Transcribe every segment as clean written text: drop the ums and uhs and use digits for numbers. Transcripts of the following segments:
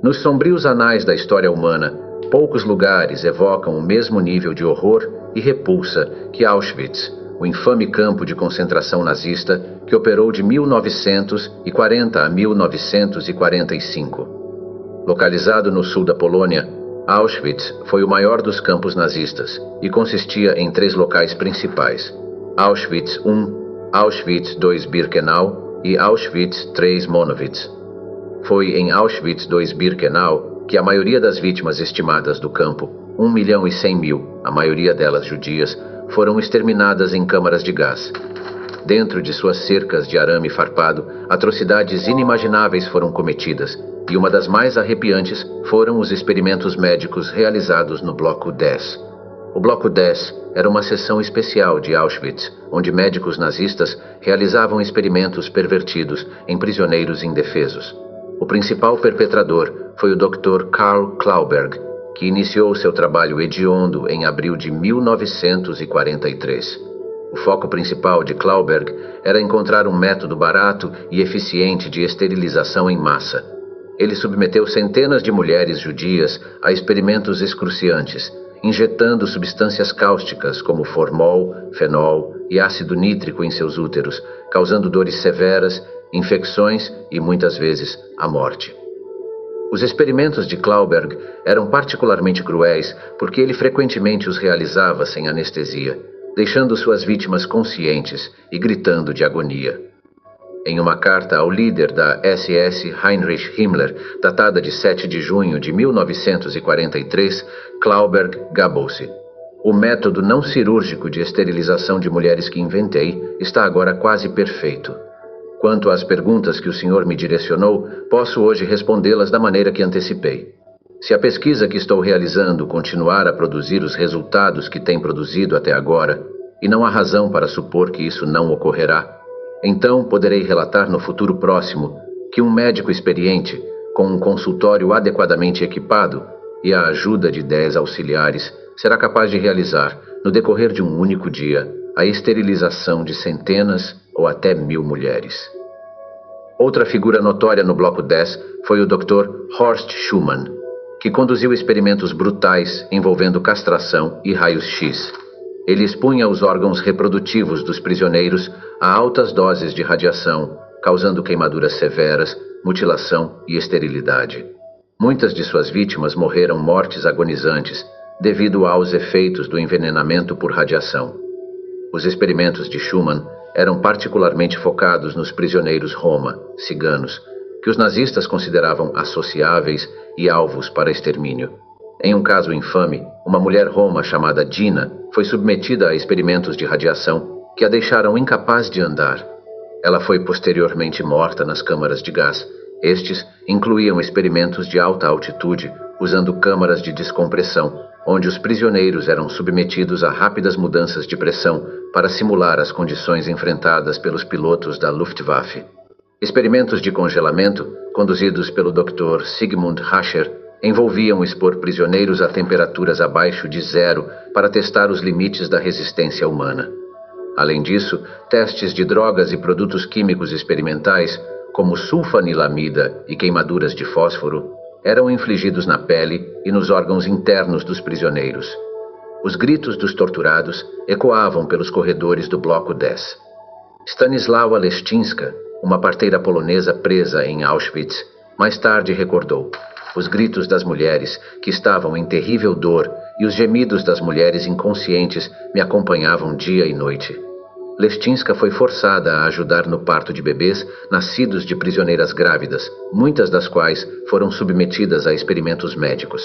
Nos sombrios anais da história humana, poucos lugares evocam o mesmo nível de horror e repulsa que Auschwitz, o infame campo de concentração nazista que operou de 1940 a 1945. Localizado no sul da Polônia, Auschwitz foi o maior dos campos nazistas e consistia em 3 locais principais: Auschwitz I, Auschwitz II Birkenau e Auschwitz III Monowitz. Foi em Auschwitz II Birkenau que a maioria das vítimas estimadas do campo, 1.100.000, a maioria delas judias, foram exterminadas em câmaras de gás. Dentro de suas cercas de arame farpado, atrocidades inimagináveis foram cometidas, e uma das mais arrepiantes foram os experimentos médicos realizados no Bloco 10. O Bloco 10 era uma seção especial de Auschwitz, onde médicos nazistas realizavam experimentos pervertidos em prisioneiros indefesos. O principal perpetrador foi o Dr. Karl Klauberg, que iniciou seu trabalho hediondo em abril de 1943. O foco principal de Klauberg era encontrar um método barato e eficiente de esterilização em massa. Ele submeteu centenas de mulheres judias a experimentos excruciantes, injetando substâncias cáusticas como formol, fenol e ácido nítrico em seus úteros, causando dores severas, infecções e, muitas vezes, a morte. Os experimentos de Klauberg eram particularmente cruéis porque ele frequentemente os realizava sem anestesia, deixando suas vítimas conscientes e gritando de agonia. Em uma carta ao líder da SS Heinrich Himmler, datada de 7 de junho de 1943, Klauberg gabou-se: "O método não cirúrgico de esterilização de mulheres que inventei está agora quase perfeito. Quanto às perguntas que o senhor me direcionou, posso hoje respondê-las da maneira que antecipei. Se a pesquisa que estou realizando continuar a produzir os resultados que tem produzido até agora, e não há razão para supor que isso não ocorrerá, então poderei relatar no futuro próximo que um médico experiente, com um consultório adequadamente equipado e a ajuda de 10 auxiliares, será capaz de realizar, no decorrer de um único dia, a esterilização de centenas ou até 1.000 mulheres." Outra figura notória no Bloco 10 foi o Dr. Horst Schumann, que conduziu experimentos brutais envolvendo castração e raios-x. Ele expunha os órgãos reprodutivos dos prisioneiros a altas doses de radiação, causando queimaduras severas, mutilação e esterilidade. Muitas de suas vítimas morreram mortes agonizantes devido aos efeitos do envenenamento por radiação. Os experimentos de Schumann eram particularmente focados nos prisioneiros Roma, ciganos, que os nazistas consideravam associáveis e alvos para extermínio. Em um caso infame, uma mulher Roma chamada Dina foi submetida a experimentos de radiação que a deixaram incapaz de andar. Ela foi posteriormente morta nas câmaras de gás. Estes incluíam experimentos de alta altitude, usando câmaras de descompressão, onde os prisioneiros eram submetidos a rápidas mudanças de pressão para simular as condições enfrentadas pelos pilotos da Luftwaffe. Experimentos de congelamento, conduzidos pelo Dr. Sigmund Rascher, envolviam expor prisioneiros a temperaturas abaixo de 0 para testar os limites da resistência humana. Além disso, testes de drogas e produtos químicos experimentais, como sulfanilamida e queimaduras de fósforo, eram infligidos na pele e nos órgãos internos dos prisioneiros. Os gritos dos torturados ecoavam pelos corredores do Bloco 10. Stanislawa Leszczyńska, uma parteira polonesa presa em Auschwitz, mais tarde recordou: "Os gritos das mulheres, que estavam em terrível dor, e os gemidos das mulheres inconscientes me acompanhavam dia e noite." Leszczyńska foi forçada a ajudar no parto de bebês nascidos de prisioneiras grávidas, muitas das quais foram submetidas a experimentos médicos.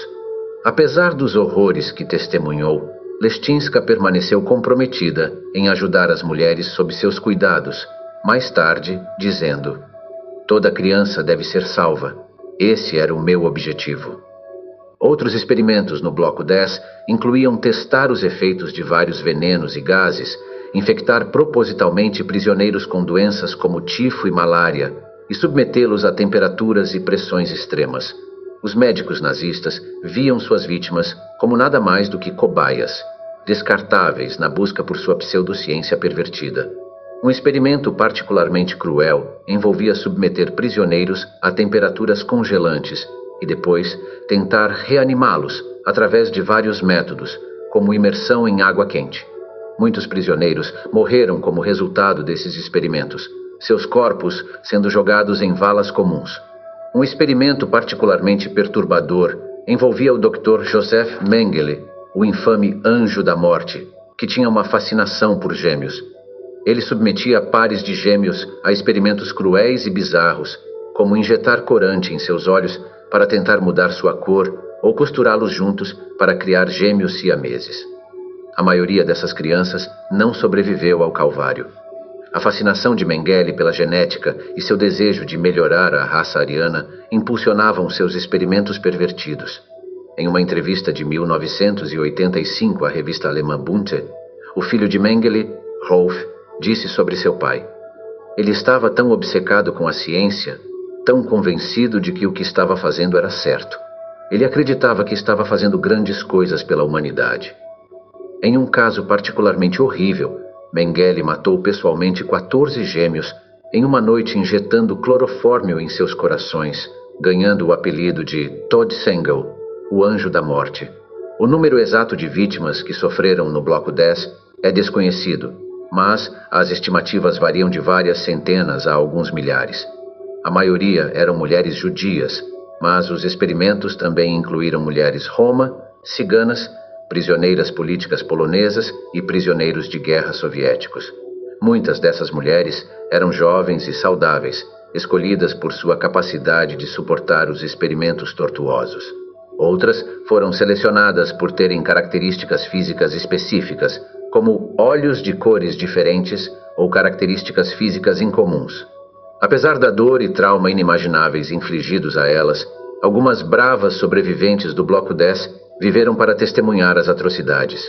Apesar dos horrores que testemunhou, Leszczyńska permaneceu comprometida em ajudar as mulheres sob seus cuidados, mais tarde dizendo: "Toda criança deve ser salva. Esse era o meu objetivo." Outros experimentos no Bloco 10 incluíam testar os efeitos de vários venenos e gases, infectar propositalmente prisioneiros com doenças como tifo e malária e submetê-los a temperaturas e pressões extremas. Os médicos nazistas viam suas vítimas como nada mais do que cobaias, descartáveis na busca por sua pseudociência pervertida. Um experimento particularmente cruel envolvia submeter prisioneiros a temperaturas congelantes, e depois tentar reanimá-los através de vários métodos, como imersão em água quente. Muitos prisioneiros morreram como resultado desses experimentos, seus corpos sendo jogados em valas comuns. Um experimento particularmente perturbador envolvia o Dr. Joseph Mengele, o infame Anjo da Morte, que tinha uma fascinação por gêmeos. Ele submetia pares de gêmeos a experimentos cruéis e bizarros, como injetar corante em seus olhos para tentar mudar sua cor ou costurá-los juntos para criar gêmeos siameses. A maioria dessas crianças não sobreviveu ao calvário. A fascinação de Mengele pela genética e seu desejo de melhorar a raça ariana impulsionavam seus experimentos pervertidos. Em uma entrevista de 1985 à revista alemã Bunte, o filho de Mengele, Rolf, disse sobre seu pai: "Ele estava tão obcecado com a ciência, tão convencido de que o que estava fazendo era certo. Ele acreditava que estava fazendo grandes coisas pela humanidade." Em um caso particularmente horrível, Mengele matou pessoalmente 14 gêmeos em uma noite injetando clorofórmio em seus corações, ganhando o apelido de Todsengel, o Anjo da Morte. O número exato de vítimas que sofreram no Bloco 10 é desconhecido, mas as estimativas variam de várias centenas a alguns milhares. A maioria eram mulheres judias, mas os experimentos também incluíram mulheres roma, ciganas, prisioneiras políticas polonesas e prisioneiros de guerra soviéticos. Muitas dessas mulheres eram jovens e saudáveis, escolhidas por sua capacidade de suportar os experimentos tortuosos. Outras foram selecionadas por terem características físicas específicas, como olhos de cores diferentes ou características físicas incomuns. Apesar da dor e trauma inimagináveis infligidos a elas, algumas bravas sobreviventes do Bloco 10 viveram para testemunhar as atrocidades.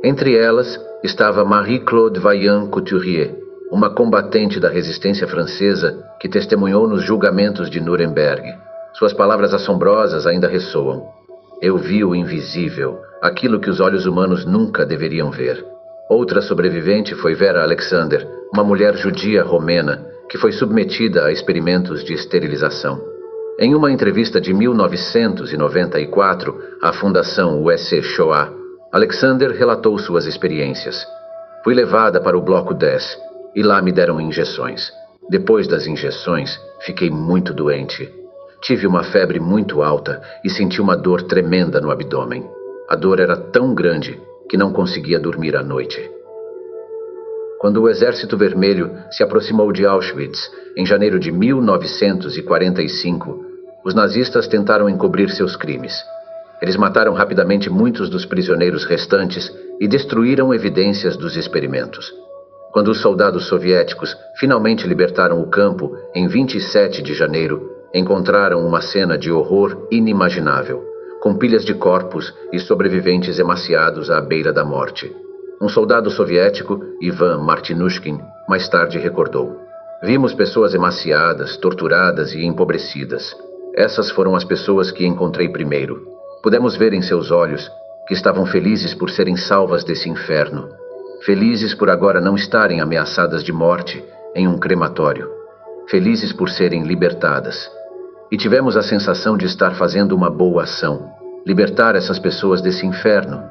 Entre elas estava Marie-Claude Vaillant Couturier, uma combatente da resistência francesa que testemunhou nos julgamentos de Nuremberg. Suas palavras assombrosas ainda ressoam. "Eu vi o invisível, aquilo que os olhos humanos nunca deveriam ver." Outra sobrevivente foi Vera Alexander, uma mulher judia romena que foi submetida a experimentos de esterilização. Em uma entrevista de 1994 à Fundação USC Shoah, Alexander relatou suas experiências. "Fui levada para o Bloco 10 e lá me deram injeções. Depois das injeções, fiquei muito doente. Tive uma febre muito alta e senti uma dor tremenda no abdômen. A dor era tão grande que não conseguia dormir à noite." Quando o Exército Vermelho se aproximou de Auschwitz, em janeiro de 1945, os nazistas tentaram encobrir seus crimes. Eles mataram rapidamente muitos dos prisioneiros restantes e destruíram evidências dos experimentos. Quando os soldados soviéticos finalmente libertaram o campo, em 27 de janeiro, encontraram uma cena de horror inimaginável, com pilhas de corpos e sobreviventes emaciados à beira da morte. Um soldado soviético, Ivan Martinushkin, mais tarde recordou: "Vimos pessoas emaciadas, torturadas e empobrecidas. Essas foram as pessoas que encontrei primeiro. Pudemos ver em seus olhos que estavam felizes por serem salvas desse inferno, felizes por agora não estarem ameaçadas de morte em um crematório, felizes por serem libertadas. E tivemos a sensação de estar fazendo uma boa ação, libertar essas pessoas desse inferno